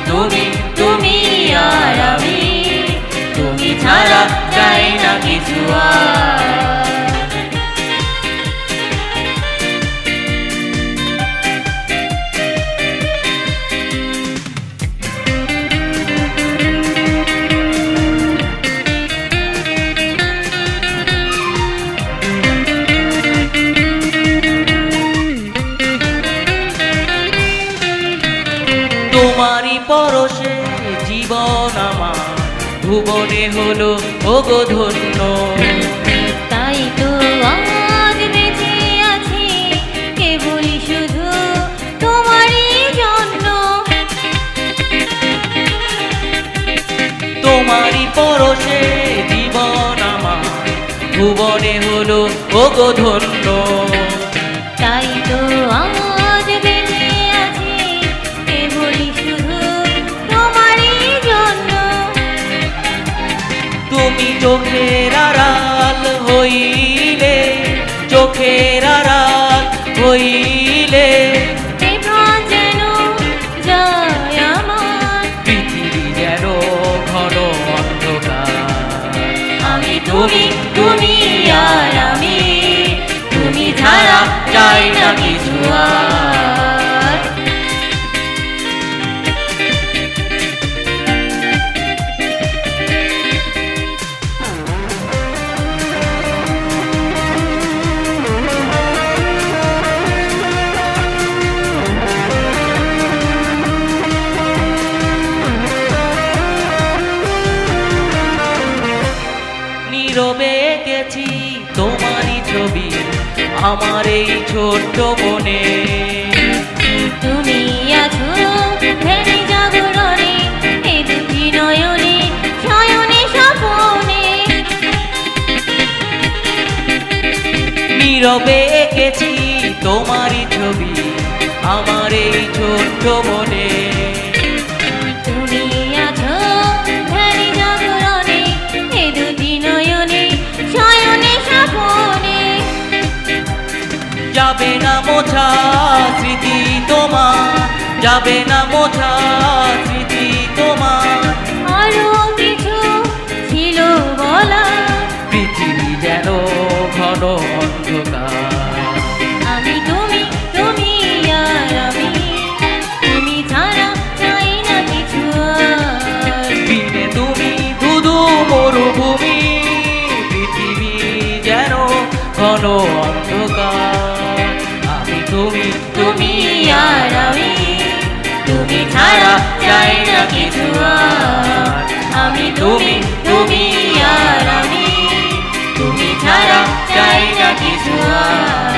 তুমি তুমি আর আমি, তুমি ছাড়া যায় না কিছু আর। তোমারই পরশে জীবন আমার ভুবনে হলো ওগো ধন্য। তাই তো আজ বেঁচে আছি কেবলই শুধু তোমারই জন্য। তোমারই পরশে জীবন আমার ভুবনে হলো ওগো ধন্য। তাই তো আজ বেঁচে আছি কেবলই শুধু তোমারই জন্য। তুমি চোখের আড়াল হইলে, চোখের আড়াল হইলে এই প্রাণ যেন যায় আমার, পৃথিবী যেন ঘন অন্ধকার। আমি তুমি তুমি আর আমি, তুমি ছাড়া চাই না কিছু আর। নীরবে এঁকেছি তোমারই ছবি আমার এই ছোট্ট মনে। তুমি আছো ধ্যানে জাগরণে, এ দুটি নয়নে শয়নে স্বপনে। নীরবে এঁকেছি তোমারই ছবি আমার এই ছোট্ট মনে। তুমি আছো ধ্যানে জাগরণে, এ দুটি নয়নে শয়নে স্বপনে। যাবে না মোছা স্মৃতি তোমার, যাবে না মোছা স্মৃতি তোমার। আরো কিছু ছিল বলা, পৃথিবী যেন ঘন অন্ধকার। আমি তুমি তুমি আর আমি, তুমি ছাড়া চাই না কিছু আর। বিনে তুমি ধুধু মরুভূমি, পৃথিবী যেন ঘন অন্ধকার। আমি তুমি তুমি আর আমি, তুমি ছাড়া চাই না কিছু আর। আমি তুমি তুমি আর আমি, তুমি ছাড়া চাই না কিছু আর।